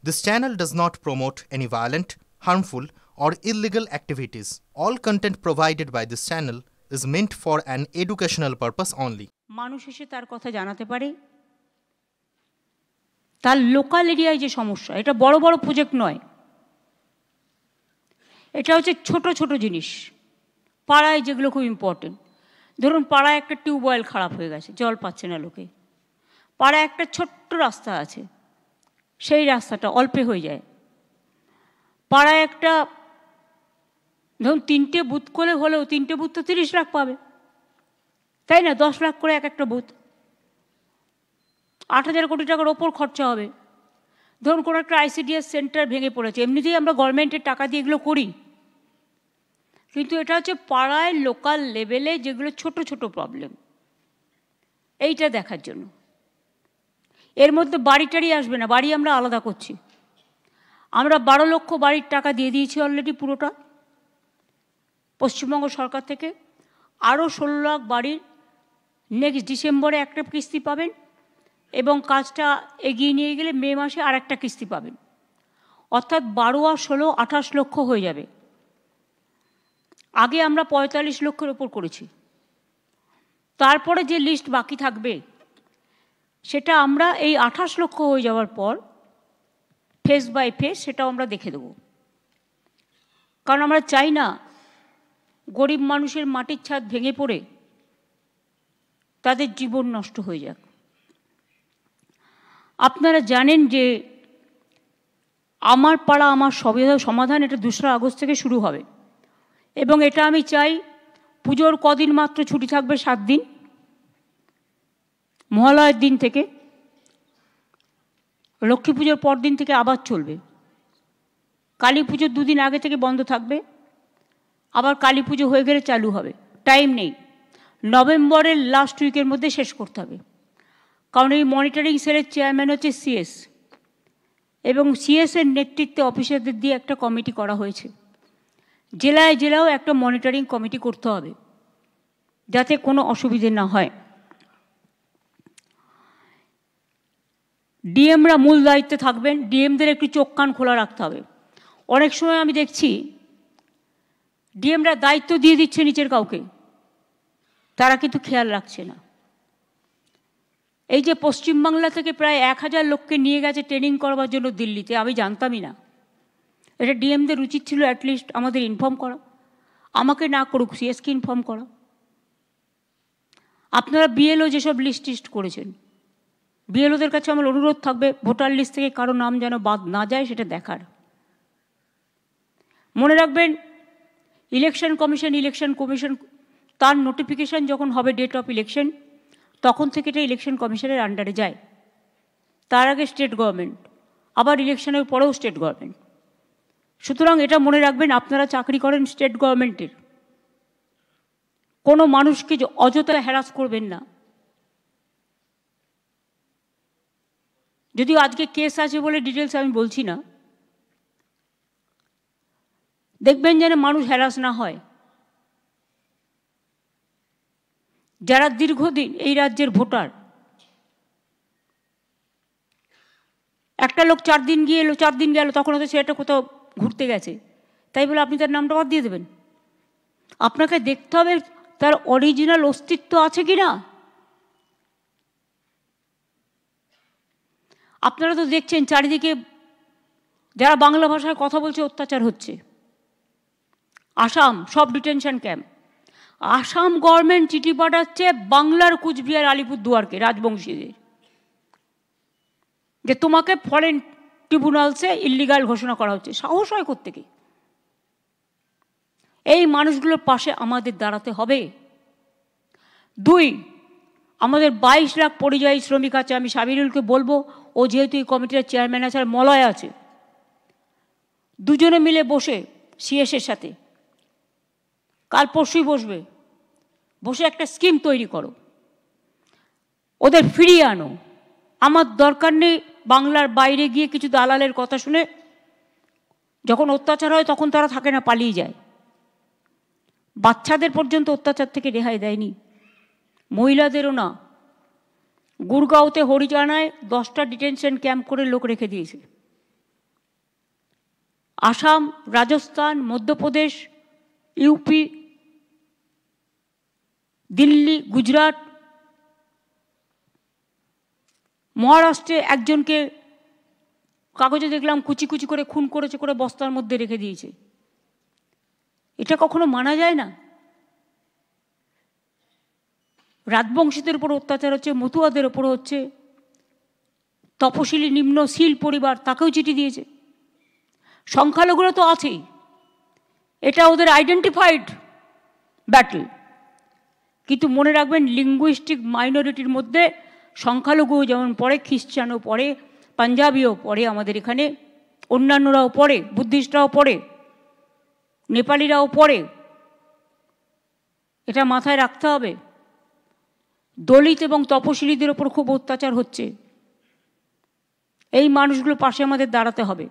This channel does not promote any violent, harmful, or illegal activities. All content provided by this channel is meant for an educational purpose only. মানুষ এসে তার কথা জানাতে পারে, তার local এরিয়ায় যে সমস্যা, এটা বড় বড় প্রজেক্ট নয়, এটা হচ্ছে ছোট ছোট জিনিস পাড়ায় যেগুলো খুব ইম্পর্টেন্ট। ধরুন পাড়ায় একটা টিউবওয়েল খারাপ হয়ে গেছে, জল পাচ্ছে না লোকে। পাড়ায় একটা ছোট্ট রাস্তা আছে, সেই রাস্তাটা অল্পে হয়ে যায়। পাড়ায় একটা ধরুন 3টে বুথ করে হলেও 3টে বুথ তো 30 লাখ পাবে, তাই না? 10 লাখ করে এক একটা বুথ, 8,000 কোটি টাকার ওপর খরচা হবে। ধরুন কোনো একটা ICDS সেন্টার ভেঙে পড়েছে, এমনিতেই আমরা গভর্নমেন্টের টাকা দিয়ে এগুলো করি, কিন্তু এটা হচ্ছে পাড়ায় লোকাল লেভেলে যেগুলো ছোট ছোট প্রবলেম, এইটা দেখার জন্য। এর মধ্যে বাড়িটারি আসবে না, বাড়ি আমরা আলাদা করছি। আমরা 12 লক্ষ বাড়ির টাকা দিয়ে দিয়েছি অলরেডি পুরোটা পশ্চিমবঙ্গ সরকার থেকে। আরও 16 লাখ বাড়ির নেক্সট ডিসেম্বরে একটা কিস্তি পাবেন, এবং কাজটা এগিয়ে নিয়ে গেলে মে মাসে আর একটা কিস্তি পাবেন। অর্থাৎ 12 আর 16 28 লক্ষ হয়ে যাবে। আগে আমরা 45 লক্ষের ওপর করেছি। তারপরে যে লিস্ট বাকি থাকবে সেটা আমরা এই 28 লক্ষ হয়ে যাওয়ার পর ফেজ বাই ফেজ সেটাও আমরা দেখে দেব। কারণ আমরা চাই না গরিব মানুষের মাটির ছাদ ভেঙে পড়ে তাদের জীবন নষ্ট হয়ে যাক। আপনারা জানেন যে আমার পাড়া আমার সমাধান, এটা 2রা আগস্ট থেকে শুরু হবে, এবং এটা আমি চাই পুজোর কদিন মাত্র ছুটি থাকবে, 7 দিন, মহালয়ের দিন থেকে, লক্ষ্মী পুজোর পর দিন থেকে আবার চলবে। কালী পুজোর 2 দিন আগে থেকে বন্ধ থাকবে, আবার কালী পুজো হয়ে গেলে চালু হবে। টাইম নেই, নভেম্বরের লাস্ট উইকের মধ্যে শেষ করতে হবে। কারণ এই মনিটরিং সেলের চেয়ারম্যান হচ্ছে CS, এবং CS-এর নেতৃত্বে অফিসারদের দিয়ে একটা কমিটি করা হয়েছে। জেলায় জেলাও একটা মনিটরিং কমিটি করতে হবে যাতে কোনো অসুবিধে না হয়। ডিএমরা মূল দায়িত্বে থাকবেন, ডিএমদের একটু চোখ কান খোলা রাখতে হবে। অনেক সময় আমি দেখছি ডিএমরা দায়িত্ব দিয়ে দিচ্ছে নিচের কাউকে, তারা কিন্তু খেয়াল রাখছে না। এই যে পশ্চিমবাংলা থেকে প্রায় 1000 লোককে নিয়ে গেছে ট্রেনিং করবার জন্য দিল্লিতে, আমি জানতামই না। এটা ডিএমদের উচিত ছিল অ্যাটলিস্ট আমাদের ইনফর্ম করা, আমাকে না করুক CS-কে ইনফর্ম করা। আপনারা BLO যেসব লিস্ট করেছেন, BLOদের কাছে আমার অনুরোধ থাকবে ভোটার লিস্ট থেকে কারো নাম যেন বাদ না যায় সেটা দেখার। মনে রাখবেন ইলেকশন কমিশন তার নোটিফিকেশান যখন হবে ডেট অফ ইলেকশন, তখন থেকে এটা ইলেকশন কমিশনের আন্ডারে যায়। তার আগে স্টেট গভর্নমেন্ট, আবার ইলেকশনের পরেও স্টেট গভর্নমেন্ট। সুতরাং এটা মনে রাখবেন, আপনারা চাকরি করেন স্টেট গভর্নমেন্টের, কোনো মানুষকে অযথা হ্যারাস করবেন না। যদিও আজকে কেস আছে বলে ডিটেলস আমি বলছি না, দেখবেন যেন মানুষ হ্যারাস না হয়। যারা দীর্ঘদিন এই রাজ্যের ভোটার, একটা লোক 4 দিন গিয়ে এলো, 4 দিন গেল, তখন হয়তো সেটা কোথাও ঘুরতে গেছে, তাই বলে আপনি তার নামটা বাদ দিয়ে দেবেন? আপনাকে দেখতে হবে তার অরিজিনাল অস্তিত্ব আছে কি না। আপনারা তো দেখছেন চারিদিকে যারা বাংলা ভাষায় কথা বলছে অত্যাচার হচ্ছে। আসাম সব ডিটেনশন ক্যাম্প, আসাম গভর্নমেন্ট চিঠি পাঠাচ্ছে বাংলার কুচবিহার আলিপুরদুয়ারকে, রাজবংশীদের, যে তোমাকে ফরেন ট্রিব্যুনালসে ইল্লিগাল ঘোষণা করা হচ্ছে। সাহস হয় কোত্থেকে? এই মানুষগুলোর পাশে আমাদের দাঁড়াতে হবে। 2, আমাদের 22 লাখ পরিযায়ী শ্রমিক আছে। আমি সাবিরুলকে বলবো, ও যেহেতু এই কমিটির চেয়ারম্যান আছে আর মলয় আছে, দুজনে মিলে বসে CS-এর সাথে কাল পরশুই বসে একটা স্কিম তৈরি করো, ওদের ফিরিয়ে আনো। আমার দরকার নেই বাংলার বাইরে গিয়ে কিছু দালালের কথা শুনে যখন অত্যাচার হয় তখন তারা থাকে না, পালিয়ে যায়। বাচ্চাদের পর্যন্ত অত্যাচার থেকে রেহাই দেয়নি, মহিলাদেরও না। গুরগাঁওতে হরিজানায় 10টা ডিটেনশন ক্যাম্প করে লোক রেখে দিয়েছে। আসাম, রাজস্থান, মধ্যপ্রদেশ, ইউপি, দিল্লি, গুজরাট, মহারাষ্ট্রে একজনকে কাগজে দেখলাম কুচি কুচি করে খুন করেছে, করে বস্তার মধ্যে রেখে দিয়েছে। এটা কখনো মানা যায় না। রাজবংশীদের উপর অত্যাচার হচ্ছে, মতুয়াদের উপর হচ্ছে, তপশিলি নিম্ন শীল পরিবার তাকেও চিঠি দিয়েছে। সংখ্যালঘুরা তো আছেই, এটা ওদের আইডেন্টিফাইড ব্যাটল। কিন্তু মনে রাখবেন, লিঙ্গুইস্টিক মাইনরিটির মধ্যে সংখ্যালঘু যেমন পড়ে, খ্রিস্টানও পড়ে, পাঞ্জাবিও পড়ে, আমাদের এখানে অন্যান্যরাও পড়ে, বুদ্ধিস্টরাও পড়ে, নেপালিরাও পড়ে। এটা মাথায় রাখতে হবে। দলিত এবং তপশিলীদের ওপর খুব অত্যাচার হচ্ছে। এই মানুষগুলোর পাশে আমাদের দাঁড়াতে হবে।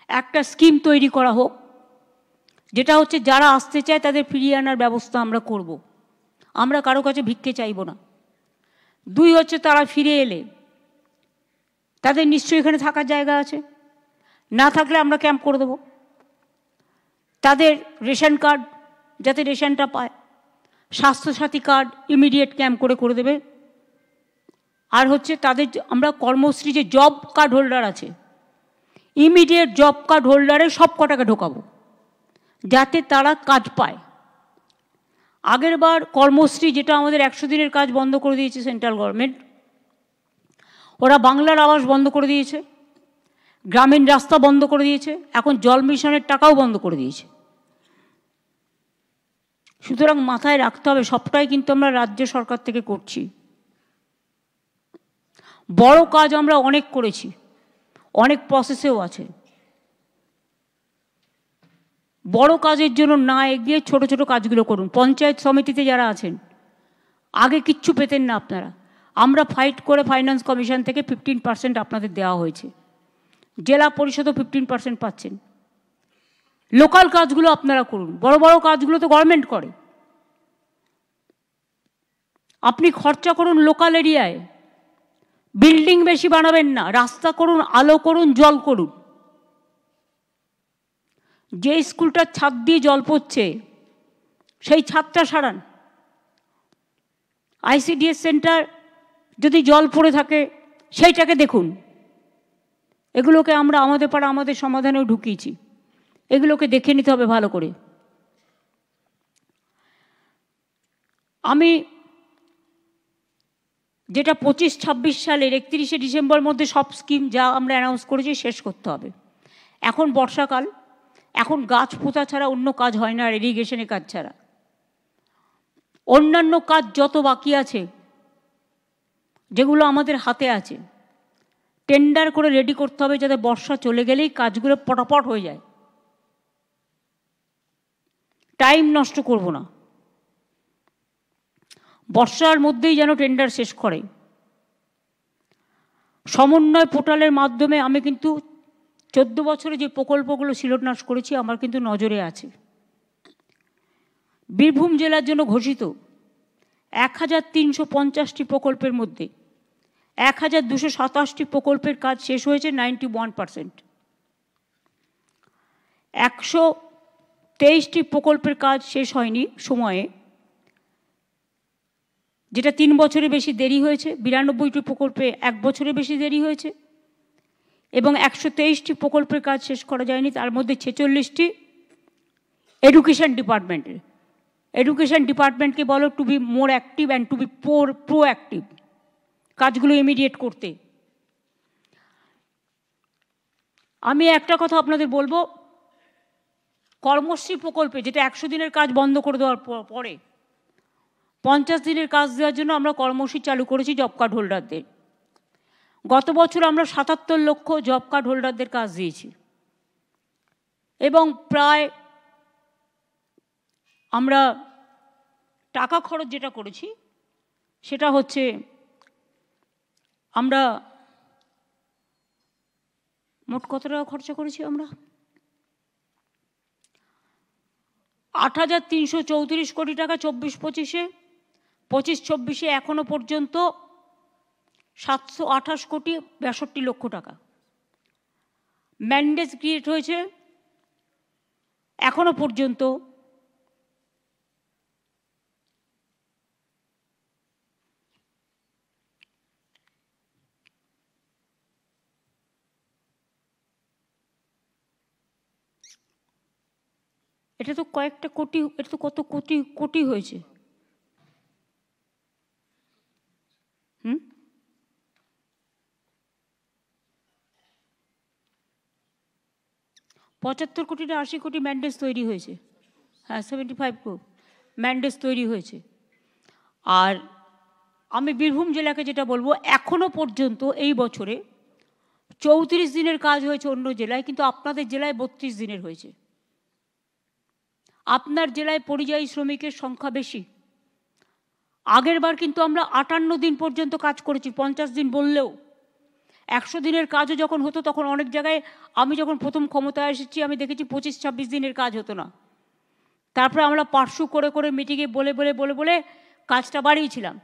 একটা স্কিম তৈরি করা হোক, যেটা হচ্ছে যারা আসতে চায় তাদের ফিরিয়ে আনার ব্যবস্থা আমরা করব। আমরা কারো কাছে ভিক্ষে চাইব না। দুই হচ্ছে, তারা ফিরে এলে তাদের নিশ্চয়ই এখানে থাকার জায়গা আছে, না থাকলে আমরা ক্যাম্প করে দেব। তাদের রেশন কার্ড যাতে রেশনটা পায়, স্বাস্থ্যসাথী কার্ড ইমিডিয়েট ক্যাম্প করে দেবে। আর হচ্ছে তাদের আমরা কর্মশ্রী যে জব কার্ড হোল্ডার আছে, ইমিডিয়েট জব কার্ড হোল্ডারে সব কটাকে ঢোকাবো যাতে তারা কাজ পায়। আগের বার কর্মশ্রী, যেটা আমাদের 100 দিনের কাজ বন্ধ করে দিয়েছে সেন্ট্রাল গভর্নমেন্ট, ওরা বাংলার আবাস বন্ধ করে দিয়েছে, গ্রামীণ রাস্তা বন্ধ করে দিয়েছে, এখন জল মিশনের টাকাও বন্ধ করে দিয়েছে। সুতরাং মাথায় রাখতে হবে, সবটাই কিন্তু আমরা রাজ্য সরকার থেকে করছি। বড় কাজ আমরা অনেক করেছি, অনেক প্রসেসেও আছে। বড় কাজের জন্য না এগিয়ে ছোট ছোট কাজগুলো করুন। পঞ্চায়েত সমিতিতে যারা আছেন, আগে কিচ্ছু পেতেন না আপনারা, আমরা ফাইট করে ফাইন্যান্স কমিশন থেকে 15% আপনাদের দেওয়া হয়েছে। জেলা পরিষদও 15% পাচ্ছেন। লোকাল কাজগুলো আপনারা করুন, বড় বড় কাজগুলো তো গভর্নমেন্ট করে। আপনি খরচা করুন লোকাল এরিয়ায়, বিল্ডিং বেশি বানাবেন না, রাস্তা করুন, আলো করুন, জল করুন। যে স্কুলটার ছাদ দিয়ে জল পড়ছে সেই ছাদটা সারান। আইসিডিএস সেন্টার যদি জল পড়ে থাকে সেইটাকে দেখুন। এগুলোকে আমরা আমাদের পাড়া আমাদের সমাধানেও ঢুকিয়েছি, এগুলোকে দেখে নিতে হবে ভালো করে। আমি যেটা 25-26 সালের 31শে ডিসেম্বর মধ্যে সব স্কিম যা আমরা অ্যানাউন্স করেছি শেষ করতে হবে। এখন বর্ষাকাল, এখন গাছ পোঁতা ছাড়া অন্য কাজ হয় না, আর ইরিগেশনের কাজ ছাড়া। অন্যান্য কাজ যত বাকি আছে, যেগুলো আমাদের হাতে আছে, টেন্ডার করে রেডি করতে হবে, যাতে বর্ষা চলে গেলেই কাজগুলো পটাপট হয়ে যায়। টাইম নষ্ট করব না, বর্ষার মধ্যেই যেন টেন্ডার শেষ করে। সমন্বয় পোর্টালের মাধ্যমে আমি কিন্তু 14 বছরে যে প্রকল্পগুলো শিলান্যাস করেছি আমার কিন্তু নজরে আছে। বীরভূম জেলার জন্য ঘোষিত 1350টি প্রকল্পের মধ্যে 1227টি প্রকল্পের কাজ শেষ হয়েছে 91%। 123টি প্রকল্পের কাজ শেষ হয়নি সময়ে, যেটা 3 বছরের বেশি দেরি হয়েছে। 92টি প্রকল্পে 1 বছরের বেশি দেরি হয়েছে, এবং 123টি প্রকল্পের কাজ শেষ করা যায়নি। তার মধ্যে 46টি এডুকেশন ডিপার্টমেন্টের। এডুকেশন ডিপার্টমেন্টকে বলো to be more active and to be proactive, কাজগুলো ইমিডিয়েট করতে। আমি একটা কথা আপনাদের বলবো, কর্মশ্রী প্রকল্পে, যেটা 100 দিনের কাজ বন্ধ করে দেওয়ার পরে 50 দিনের কাজ দেওয়ার জন্য আমরা কর্মশ্রী চালু করেছি জব কার্ড হোল্ডারদের। গত বছর আমরা 77 লক্ষ জব কার্ড হোল্ডারদের কাজ দিয়েছি, এবং প্রায় আমরা টাকা খরচ যেটা করেছি সেটা হচ্ছে, আমরা মোট কত টাকা খরচা করেছি, আমরা 8,334 কোটি টাকা 24-25-এ, 25-26-এ এখনো পর্যন্ত 728 কোটি 62 লক্ষ টাকা। ম্যান্ডেট ক্রিয়েট হয়েছে, এখনো পর্যন্ত এটা তো কয়েকটা কোটি, এটা তো কত কোটি কোটি হয়েছে। 75 কোটি না 80 কোটি ম্যান্ডেট তৈরি হয়েছে। হ্যাঁ, 75 কোটি ম্যান্ডেট তৈরি হয়েছে। আর আমি বীরভূম জেলাকে যেটা বলবো, এখনো পর্যন্ত এই বছরে 34 দিনের কাজ হয়েছে অন্য জেলায়, কিন্তু আপনাদের জেলায় 32 দিনের হয়েছে। আপনার জেলায় পরিযায়ী শ্রমিকের সংখ্যা বেশি। আগের বার কিন্তু আমরা 58 দিন পর্যন্ত কাজ করেছি, 50 দিন বললেও। 100 দিনের কাজও যখন হতো তখন অনেক জায়গায়, আমি যখন প্রথম ক্ষমতায় এসেছি আমি দেখেছি 25-26 দিনের কাজ হতো না। তারপরে আমরা পার্সু করে করে মিটিংয়ে বলে বলে বলে বলে কাজটা বাড়িয়েছিলাম,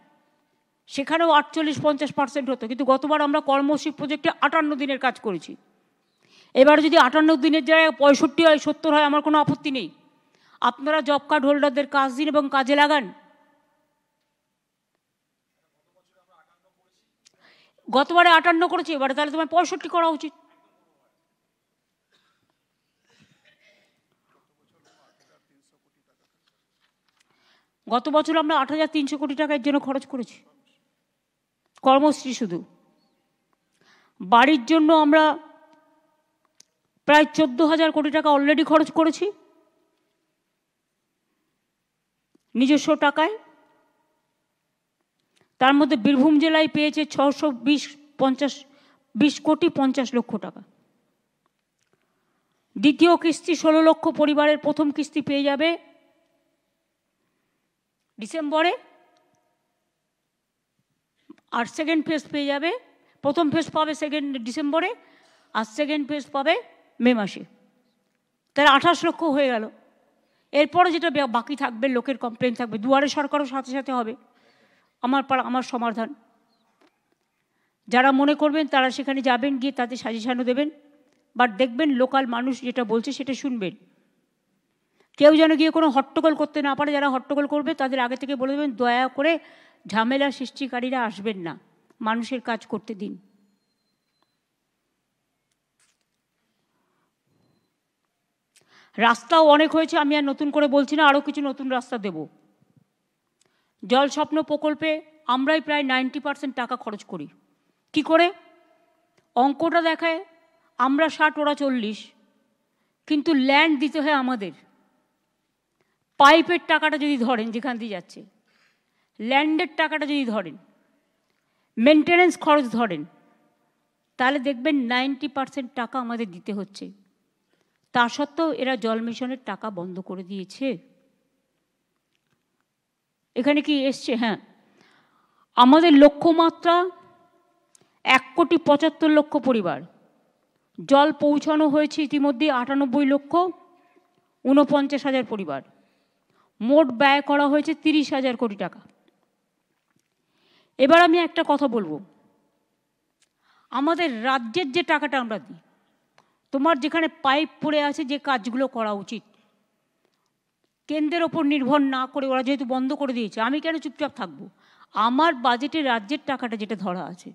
সেখানেও 48-50% হতো। কিন্তু গতবার আমরা কর্মশ্রী প্রজেক্টে 58 দিনের কাজ করেছি। এবার যদি 58 দিনের জায়গায় 65 হয়, 70 হয়, আমার কোনো আপত্তি নেই। আপনারা জব কার্ড হোল্ডারদের কাজ দিন এবং কাজে লাগান। গতবারে 58 করেছি, এবারে তাহলে তোমার 65 করা উচিত। গত বছর আমরা 8,300 কোটি টাকা এর জন্য খরচ করেছি, কর্মশ্রী শুধু। বাড়ির জন্য আমরা প্রায় 14,000 কোটি টাকা অলরেডি খরচ করেছি নিজস্ব টাকায়। তার মধ্যে বীরভূম জেলায় পেয়েছে 620 কোটি 50 লক্ষ টাকা। দ্বিতীয় কিস্তি 16 লক্ষ পরিবারের প্রথম কিস্তি পেয়ে যাবে ডিসেম্বরে, আর সেকেন্ড ফেজ পেয়ে যাবে, প্রথম ফেজ পাবে ডিসেম্বরে, আর সেকেন্ড ফেজ পাবে মে মাসে। তাহলে 28 লক্ষ হয়ে গেল। এরপরে যেটা বাকি থাকবে, লোকের কমপ্লেন থাকবে, দুয়ারে সরকারও সাথে সাথে হবে। আমার সমাধান, যারা মনে করবেন তারা সেখানে যাবেন, গিয়ে তাদের সাজেশনও দেবেন, বাট দেখবেন লোকাল মানুষ যেটা বলছে সেটা শুনবেন। কেউ যেন গিয়ে কোনো হট্টগোল করতে না পারে। যারা হট্টগোল করবে তাদের আগে থেকে বলে দেবেন, দয়া করে ঝামেলা সৃষ্টিকারীরা আসবেন না, মানুষের কাজ করতে দিন। রাস্তাও অনেক হয়েছে, আমি আর নতুন করে বলছি না, আরও কিছু নতুন রাস্তা দেব। জল স্বপ্ন প্রকল্পে আমরাই প্রায় 90% টাকা খরচ করি। কি করে? অঙ্কটা দেখায় আমরা 60, ওরা 40, কিন্তু ল্যান্ড দিতে হয় আমাদের। পাইপের টাকাটা যদি ধরেন, যেখান দিয়ে যাচ্ছে, ল্যান্ডের টাকাটা যদি ধরেন, মেনটেনেন্স খরচ ধরেন, তাহলে দেখবেন 90% টাকা আমাদের দিতে হচ্ছে। তা সত্ত্বেও এরা জল মিশনের টাকা বন্ধ করে দিয়েছে। এখানে কি এসছে? হ্যাঁ, আমাদের লক্ষ্যমাত্রা 1,75,00,000 পরিবার। জল পৌঁছানো হয়েছে ইতিমধ্যে 98,49,000 পরিবার। মোট ব্যয় করা হয়েছে 30,000 কোটি টাকা। এবার আমি একটা কথা বলবো, আমাদের রাজ্যের যে টাকাটা আমরা দিই, তোমার যেখানে পাইপ পড়ে আছে, যে কাজগুলো করা উচিত, কেন্দ্রের ওপর নির্ভর না করে, ওরা যেহেতু বন্ধ করে দিয়েছে, আমি কেন চুপচাপ থাকবো? আমার বাজেটে রাজ্যের টাকাটা যেটা ধরা আছে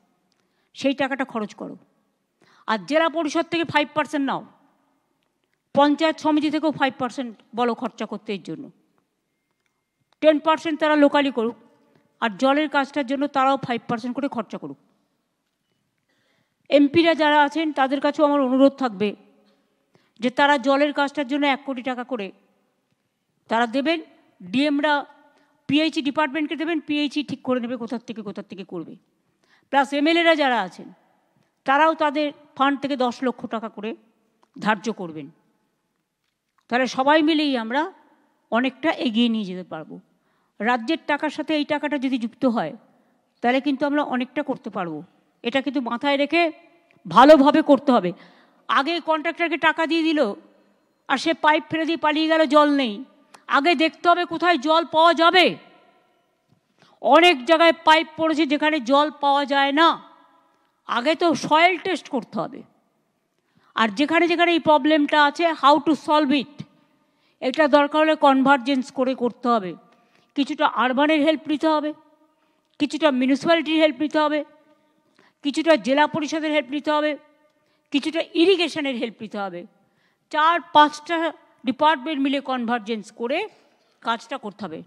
সেই টাকাটা খরচ করো। আর জেলা পরিষদ থেকে 5% নাও, পঞ্চায়েত সমিতি থেকেও 5% বলো খরচা করতে এর জন্য। 10% তারা লোকালি করুক, আর জলের কাজটার জন্য তারাও 5% করে খরচা করুক। এমপিরা যারা আছেন তাদের কাছেও আমার অনুরোধ থাকবে যে তারা জলের কাজটার জন্য 1 কোটি টাকা করে তারা দেবেন। ডিএমরা পিএইচই ডিপার্টমেন্টকে দেবেন, পিএইচই ঠিক করে নেবে কোথার থেকে করবে। প্লাস এমএলএরা যারা আছেন তারাও তাদের ফান্ড থেকে 10 লক্ষ টাকা করে ধার্য করবেন। তাহলে সবাই মিলেই আমরা অনেকটা এগিয়ে নিয়ে যেতে পারবো। রাজ্যের টাকার সাথে এই টাকাটা যদি যুক্ত হয় তাহলে কিন্তু আমরা অনেকটা করতে পারবো। এটা কিন্তু মাথায় রেখে ভালোভাবে করতে হবে। আগে কন্ট্রাক্টরকে টাকা দিয়ে দিল আর সে পাইপ ফেলে দিয়ে পালিয়ে গেল, জল নেই। আগে দেখতে হবে কোথায় জল পাওয়া যাবে। অনেক জায়গায় পাইপ পড়েছে যেখানে জল পাওয়া যায় না। আগে তো সয়েল টেস্ট করতে হবে। আর যেখানে যেখানে এই প্রবলেমটা আছে, হাউ টু সলভ ইট, এটা দরকার হলে কনভার্জেন্স করে করতে হবে। কিছুটা আরবানের হেল্প নিতে হবে, কিছুটা মিউনিসিপ্যালিটির হেল্প নিতে হবে, কিছুটা জেলা পরিষদের হেল্প নিতে হবে, কিছুটা ইরিগেশনের হেল্প নিতে হবে। 4-5টা ডিপার্টমেন্ট মিলে কনভার্জেন্স করে কাজটা করতে হবে।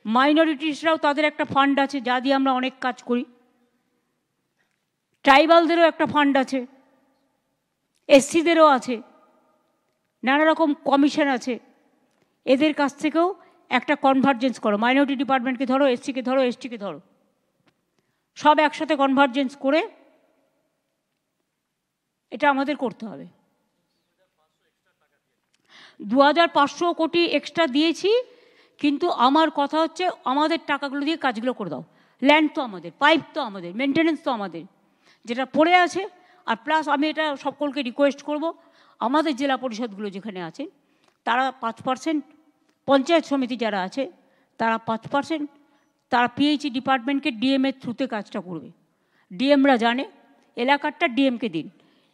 মাইনরিটিসরাও তাদের একটা ফান্ড আছে, যা দিয়ে আমরা অনেক কাজ করি। ট্রাইবালদেরও একটা ফান্ড আছে, এসসিদেরও আছে, নানা রকম কমিশন আছে। এদের কাছ থেকেও একটা কনভার্জেন্স করো, মাইনরিটি ডিপার্টমেন্টকে ধরো, এসসিকে ধরো, এসটিকে ধরো, সব একসাথে কনভার্জেন্স করে এটা আমাদের করতে হবে। 2500 কোটি এক্সট্রা দিয়েছি, কিন্তু আমার কথা হচ্ছে আমাদের টাকাগুলো দিয়ে কাজগুলো করে দাও। ল্যান্ড তো আমাদের, পাইপ তো আমাদের, মেনটেনেন্স তো আমাদের, যেটা পড়ে আছে। আর প্লাস আমি এটা সকলকে রিকোয়েস্ট করব, আমাদের জেলা পরিষদগুলো যেখানে আছে তারা 5%, পঞ্চায়েত সমিতি যারা আছে তারা 5%, তারা পিএইচই ডিপার্টমেন্টকে ডিএমের থ্রুতে কাজটা করবে। ডিএমরা জানে, এলাকারটা ডিএমকে দিন।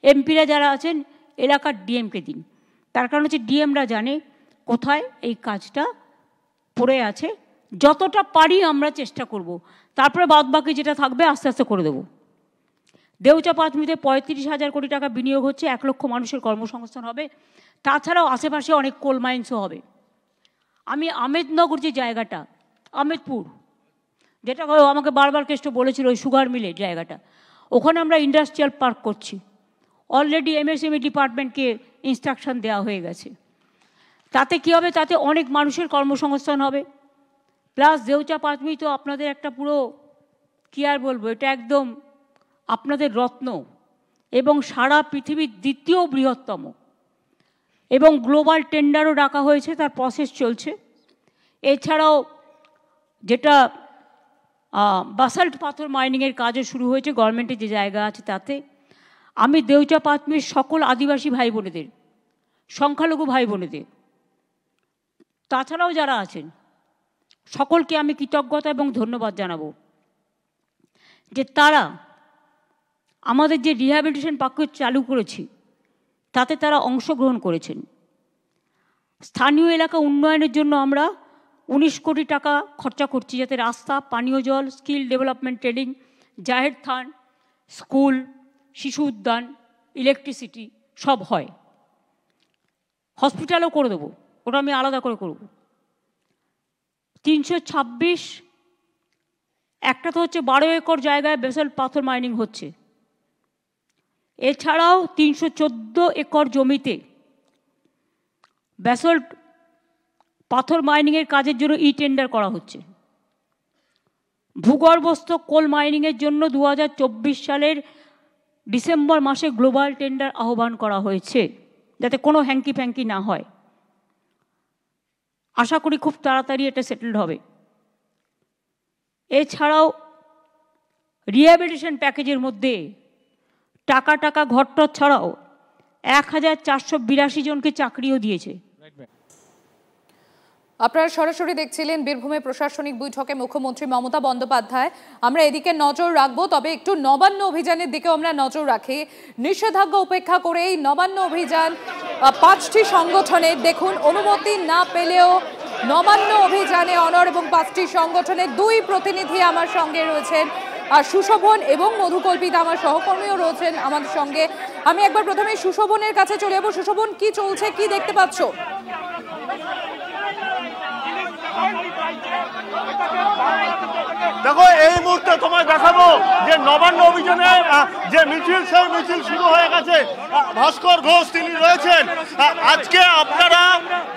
এমপিরা যারা আছেন এলাকার ডিএমকে দিন। তার কারণ হচ্ছে ডিএমরা জানে কোথায় এই কাজটা পড়ে আছে। যতটা পারি আমরা চেষ্টা করব, তারপরে বাদবাকি যেটা থাকবে আস্তে আস্তে করে দেবো। দেউচা পাঁচমিতে 35,000 কোটি টাকা বিনিয়োগ হচ্ছে, 1 লক্ষ মানুষের কর্মসংস্থান হবে। তাছাড়াও আশেপাশে অনেক কোল মাইন্সও হবে। আমি আমেদনগর যে জায়গাটা, আমেদপুর, যেটা আমাকে বারবার কেষ্ট বলেছিল ওই সুগার মিলের জায়গাটা, ওখানে আমরা ইন্ডাস্ট্রিয়াল পার্ক করছি। অলরেডি এমএসএমই ডিপার্টমেন্টকে ইনস্ট্রাকশন দেওয়া হয়ে গেছে। তাতে কী হবে, তাতে অনেক মানুষের কর্মসংস্থান হবে। প্লাস দেউচা পাঁচমি তো আপনাদের একটা পুরো কী আর বলবো, এটা একদম আপনাদের রত্ন এবং সারা পৃথিবীর দ্বিতীয় বৃহত্তম, এবং গ্লোবাল টেন্ডারও ডাকা হয়েছে, তার প্রসেস চলছে। এছাড়াও যেটা বাসাল্ট পাথর মাইনিংয়ের কাজও শুরু হয়েছে গভর্নমেন্টের যে জায়গা আছে তাতে। আমি দেউচা পাঁচমির সকল আদিবাসী ভাই বোনেদের, সংখ্যালঘু ভাই বোনেদের, তাছাড়াও যারা আছেন সকলকে আমি কৃতজ্ঞতা এবং ধন্যবাদ জানাবো যে তারা আমাদের যে রিহ্যাবিলিটেশন প্যাকেজ চালু করেছি তাতে তারা অংশগ্রহণ করেছেন। স্থানীয় এলাকা উন্নয়নের জন্য আমরা 19 কোটি টাকা খরচা করছি, যাতে রাস্তা, পানীয় জল, স্কিল ডেভেলপমেন্ট ট্রেনিং, জাহের থান, স্কুল, শিশু উদ্যান, ইলেকট্রিসিটি সব হয়। হসপিটালও করে দেবো, ওটা আমি আলাদা করে করব। 326, একটা তো হচ্ছে 12 একর জায়গায় বেসাল্ট পাথর মাইনিং হচ্ছে। এছাড়াও 314 একর জমিতে ব্যাসল্ট পাথর মাইনিংয়ের কাজের জন্য টেন্ডার করা হচ্ছে। ভূগর্ভস্থ কোল মাইনিংয়ের জন্য 2024 সালের ডিসেম্বর মাসে গ্লোবাল টেন্ডার আহ্বান করা হয়েছে, যাতে কোনো হ্যাঙ্কি ফ্যাঙ্কি না হয়। আশা করি খুব তাড়াতাড়ি এটা সেটেলড হবে। এছাড়াও রিহ্যাবিলিটেশন প্যাকেজের মধ্যে টাকা ঘরটর ছাড়াও 1482 জনকে চাকরিও দিয়েছে। আপনারা সরাসরি দেখছিলেন বীরভূমে প্রশাসনিক বৈঠকে মুখ্যমন্ত্রী মমতা বন্দ্যোপাধ্যায়। আমরা এদিকে নজর রাখবো, তবে একটু নবান্ন অভিযানের দিকেও আমরা নজর রাখি। নিষেধাজ্ঞা উপেক্ষা করেই নবান্ন অভিযান 5টি সংগঠনের, দেখুন, অনুমতি না পেলেও নবান্ন অভিযানে অনড় এবং 5টি সংগঠনের 2 প্রতিনিধি আমার সঙ্গে রয়েছেন। আর সুশোভন এবং মধুকল্পিতা আমার সহকর্মীও রয়েছেন আমাদের সঙ্গে। আমি একবার প্রথমে সুশোভনের কাছে চলে যাবো। সুশোভন, কি চলছে, কি দেখতে পাচ্ছ? দেখো, এই মুহূর্তে তোমায় দেখাবো যে নবান্ন অভিযানে যে মিছিল, সেই মিছিল শুরু হয়ে গেছে। ভাস্কর ঘোষ তিনি রয়েছেন। আজকে আপনারা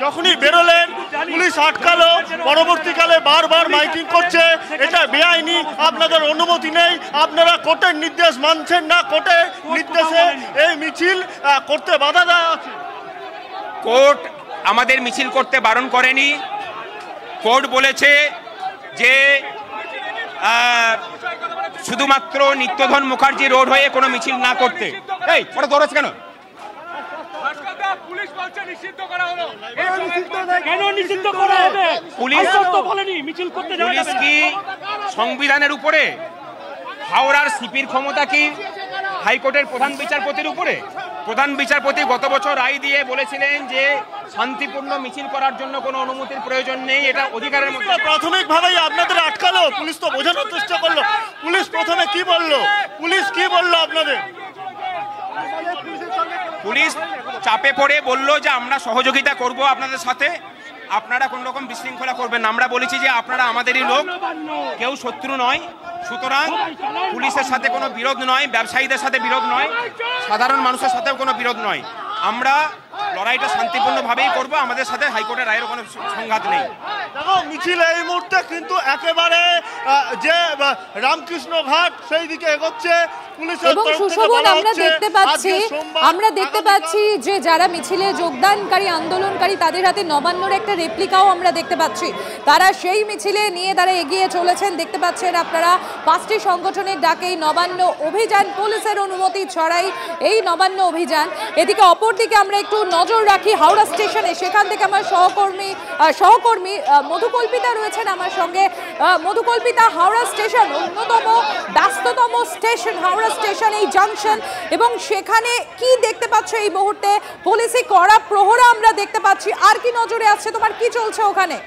যখনই বেরোলেন পুলিশ আটকালো, পরবর্তীকালে বারবার মাইকিং করছে এটা বেআইনি, আপনাদের অনুমতি নেই, আপনারা কোর্টের নির্দেশ মানছেন না, কোর্টের নির্দেশে এই মিছিল করতে বাধা দেওয়া আছে। কোর্ট আমাদের মিছিল করতে বারণ করেনি। কোর্ট বলেছে যে শুধুমাত্র নিত্যধন মুখার্জি রোড হয়ে কোনো মিছিল না করতে। এই ওটা দৌড়াচ্ছে কেন? পুলিশ বলছে নিষিদ্ধ করা হলো। কেন নিষিদ্ধ করা হবে? পুলিশ তো বলেনি মিছিল করতে যাবে। পুলিশ কি সংবিধানের উপরে? হাওড়ার সিপির ক্ষমতা কি হাইকোর্টের প্রধান বিচারপতির উপরে? প্রধান বিচারপতি গত বছর রায় দিয়ে বলেছিলেন যে শান্তিপূর্ণ মিছিল করার জন্য কোনো অনুমতির প্রয়োজন নেই, এটা অধিকারের মধ্যে। প্রাথমিকভাবেই আপনাদের আটকালো, পুলিশ তো বোঝানোর চেষ্টা করলো। পুলিশ প্রথমে কি বললো? পুলিশ কি বললো আপনাদের? পুলিশ চাপে পড়ে বলল যে আমরা সহযোগিতা করব আপনাদের সাথে, আপনারা কোন রকম বিশৃঙ্খলা করবেন না। আমরা বলেছি যে আপনারা আমাদেরই লোক, কেউ শত্রু নয়, সুতরাং পুলিশের সাথে কোনো বিরোধ নয়, ব্যবসায়ীদের সাথে বিরোধ নয়, সাধারণ মানুষের সাথেও কোনো বিরোধ নয়। আমরা লড়াইটা শান্তিপূর্ণভাবেই করব, আমাদের সাথে হাইকোর্টের রায়ের কোনো সংঘাত নেই। দেখো মিছিল এই মুহূর্তে কিন্তু একেবারে যে রামকৃষ্ণ ঘাট সেই দিকে এগোচ্ছে। এবং সুশোভন আমরা দেখতে পাচ্ছি যে যারা মিছিলে যোগদানকারী আন্দোলনকারী তাদের হাতে নবান্নর একটা রেপ্লিকাও আমরা দেখতে পাচ্ছি। তারা সেই মিছিলে নিয়ে তারা এগিয়ে চলেছেন। দেখতে পাচ্ছেন আপনারা 5টি সংগঠনের ডাকে নবান্ন অভিযান, পুলিশের অনুমতি ছড়াই এই নবান্ন অভিযান। এদিকে অপরদিকে আমরা একটু নজর রাখি হাওড়া স্টেশনে, সেখান থেকে আমার সহকর্মী মধুকল্পিতা রয়েছেন আমার সঙ্গে। মধুকল্পিতা, হাওড়া স্টেশন অন্যতম ব্যস্ততম স্টেশন, হাওড়া স্টেশন এই জাংশন, এবং সেখানে কি দেখতে পাচ্ছ এই মুহূর্তে? পুলিশি কড়া প্রহরা আমরা দেখতে পাচ্ছি, আর কি নজরে আসছে তোমার, কি চলছে ওখানে?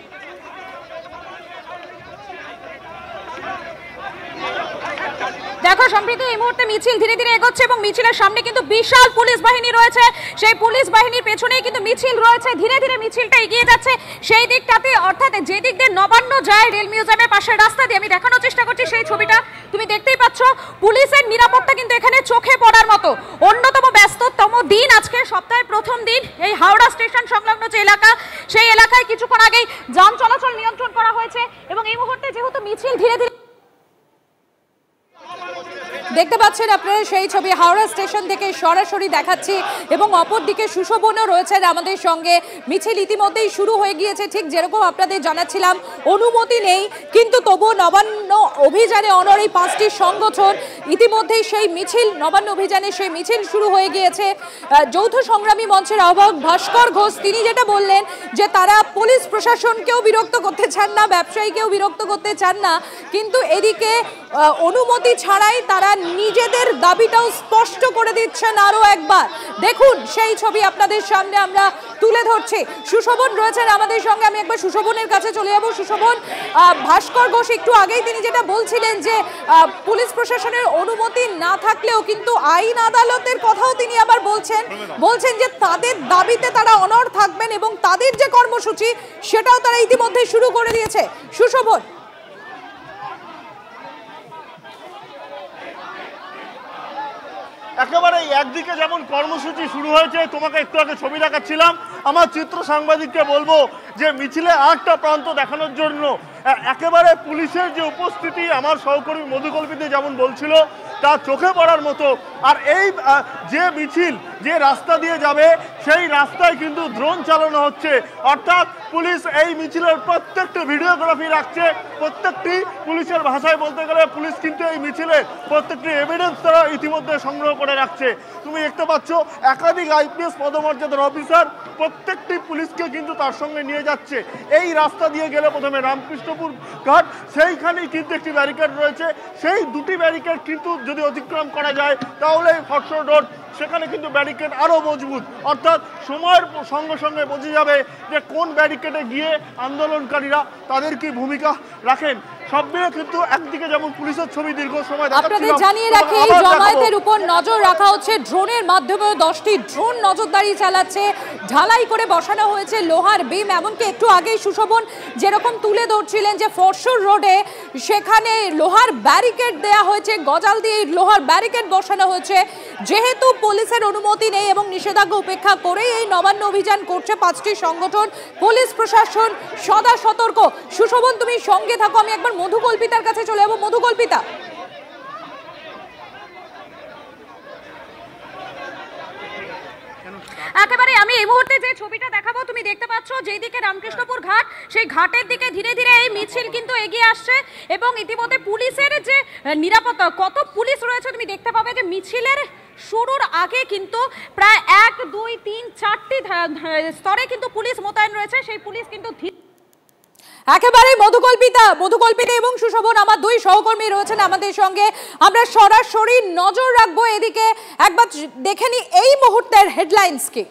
দেখো সম্প্রীতি, এই মুহূর্তে মিছিল ধীরে ধীরে এগোচ্ছে এবং মিছিলের সামনে কিন্তু বিশাল পুলিশ বাহিনী রয়েছে। সেই পুলিশ বাহিনীর পেছনেই কিন্তু মিছিল রয়েছে। ধীরে ধীরে মিছিলটা এগিয়ে যাচ্ছে সেই দিকটাতে, অর্থাৎ যে দিক দিয়ে নবান্ন যায় রেল মিউজিয়ামের পাশের রাস্তা দিয়ে। আমি দেখানোর চেষ্টা করছি সেই ছবিটা, তুমি দেখতেই পাচ্ছ। পুলিশের নিরাপত্তা কিন্তু এখানে চোখে পড়ার মতো। অন্যতম ব্যস্ততম দিন আজকে, সপ্তাহের প্রথম দিন। এই হাওড়া স্টেশন সংলগ্ন যে এলাকা, সেই এলাকায় কিছুক্ষণ আগেই যান চলাচল নিয়ন্ত্রণ করা হয়েছে এবং এই মুহূর্তে যেহেতু মিছিল ধীরে ধীরে দেখতে পাচ্ছেন আপনারা সেই ছবি হাওড়া স্টেশন থেকে সরাসরি দেখাচ্ছি এবং অপরদিকে সুশোভনও রয়েছেন আমাদের সঙ্গে। মিছিল ইতিমধ্যেই শুরু হয়ে গিয়েছে, ঠিক যেরকম আপনাদের জানাচ্ছিলাম অনুমতি নেই, কিন্তু তবুও নবান্ন অভিযানে অনর এই 5টি সংগঠন ইতিমধ্যেই সেই মিছিল, নবান্ন অভিযানে সেই মিছিল শুরু হয়ে গিয়েছে। যৌথ সংগ্রামী মঞ্চের আহ্বায়ক ভাস্কর ঘোষ তিনি যেটা বললেন যে তারা পুলিশ প্রশাসনকেও বিরক্ত করতে চান না, ব্যবসায়ীকেও বিরক্ত করতে চান না, কিন্তু এদিকে অনুমতি ছাড়াই তারা নিজেদের দাবিটাও স্পষ্ট করে দিচ্ছেন আরো একবার। দেখুন সেই ছবি আপনাদের সামনে আমরা তুলে ধরছি। সুশোভন রয়েছেন আমাদের সঙ্গে, আমি একবার সুশোভনের কাছে চলে যাব। সুশোভন, ভাস্কর ঘোষ একটু আগেই তিনি যেটা বলছিলেন যে পুলিশ প্রশাসনের অনুমতি না থাকলেও কিন্তু আইন আদালতের কথাও তিনি আবার বলছেন যে তাদের দাবিতে তারা অনড় থাকবেন এবং তাদের যে কর্মসূচি সেটাও তারা ইতিমধ্যে শুরু করে দিয়েছে। সুশোভন, একেবারে একদিকে যেমন কর্মসূচি শুরু হয়েছে, তোমাকে একটু আগে ছবি দেখাচ্ছিলাম, আমার চিত্র সাংবাদিককে বলবো যে মিছিলে আরেকটা প্রান্ত দেখানোর জন্য একেবারে পুলিশের যে উপস্থিতি আমার সহকর্মী মধুকল্পিতে যেমন বলছিল তা চোখে পড়ার মতো। আর এই যে মিছিল যে রাস্তা দিয়ে যাবে সেই রাস্তায় কিন্তু ড্রোন চালানো হচ্ছে, অর্থাৎ পুলিশ এই মিছিলের প্রত্যেকটি ভিডিওগ্রাফি রাখছে। প্রত্যেকটি পুলিশের ভাষায় বলতে গেলে পুলিশ কিন্তু এই মিছিলের প্রত্যেকটি এভিডেন্স তারা ইতিমধ্যে সংগ্রহ করে রাখছে। তুমি দেখতে পাচ্ছ একাধিক আইপিএস পদমর্যাদার অফিসার প্রত্যেকটি পুলিশকে কিন্তু তার সঙ্গে নিয়ে যাচ্ছে। এই রাস্তা দিয়ে গেলে প্রথমে রামকৃষ্ণপুর ঘাট, সেইখানেই কিন্তু একটি ব্যারিকেড রয়েছে। সেই দুটি ব্যারিকেড কিন্তু যদি অতিক্রম করা যায় তাহলে ফরশোর রোড, সেখানে কিন্তু ব্যারিকেড আরও মজবুত, অর্থাৎ সময়ের সঙ্গে সঙ্গে বোঝা যাবে যে কোন ব্যারিকেডে গিয়ে আন্দোলনকারীরা তাদের কি ভূমিকা রাখেন। সব মিলে কিন্তু একদিকে যেমন পুলিশের ছবি দীর্ঘ সময় আপনাদের জানিয়ে রাখি জমায়েতের উপর নজর রাখা হচ্ছে ড্রোনের মাধ্যমে। 10টি ড্রোন নজরদারি চালাচ্ছে, ঢালাই করে বসানো হয়েছে লোহার বিম। এমনকি একটু আগেই সুশোভন যেরকম তুলে ধরছিলেন যে ফরশোর রোডে সেখানে লোহার ব্যারিকেড দেয়া হয়েছে, গজাল দিয়ে লোহার ব্যারিকেড বসানো হয়েছে। যেহেতু পুলিশের অনুমতি নেই এবং নিষেধাজ্ঞা উপেক্ষা করেই এই নবান্ন অভিযান করছে 5টি সংগঠন, পুলিশ প্রশাসন সদা সতর্ক। সুশোভন তুমি সঙ্গে থাকো, আমি একবার মধুকল্পিতার কাছে চলে যাবো। মধুকল্পিতা, একেবারে আমি এই মুহূর্তে যে ছবিটা দেখাবো তুমি দেখতে পাচ্ছ যেদিকে রামকৃষ্ণপুর ঘাট, সেই ঘাটের দিকে ধীরে ধীরে এই মিছিল কিন্তু এগিয়ে আসছে এবং ইতিমধ্যে পুলিশের যে নিরাপত্তা, কত পুলিশ রয়েছে তুমি দেখতে পাবে যে মিছিলের শুরুর আগে কিন্তু প্রায় 1, 2, 3, 4টি স্তরে কিন্তু পুলিশ মোতায়েন রয়েছে। সেই পুলিশ কিন্তু একেবারে মধুকল্পিতা এবং সুশোভন আমার দুই সহকর্মী রয়েছেন আমাদের সঙ্গে। আমরা সরাসরি নজর রাখবো এদিকে, একবার দেখে নি এই মুহূর্তের হেডলাইন্স কি।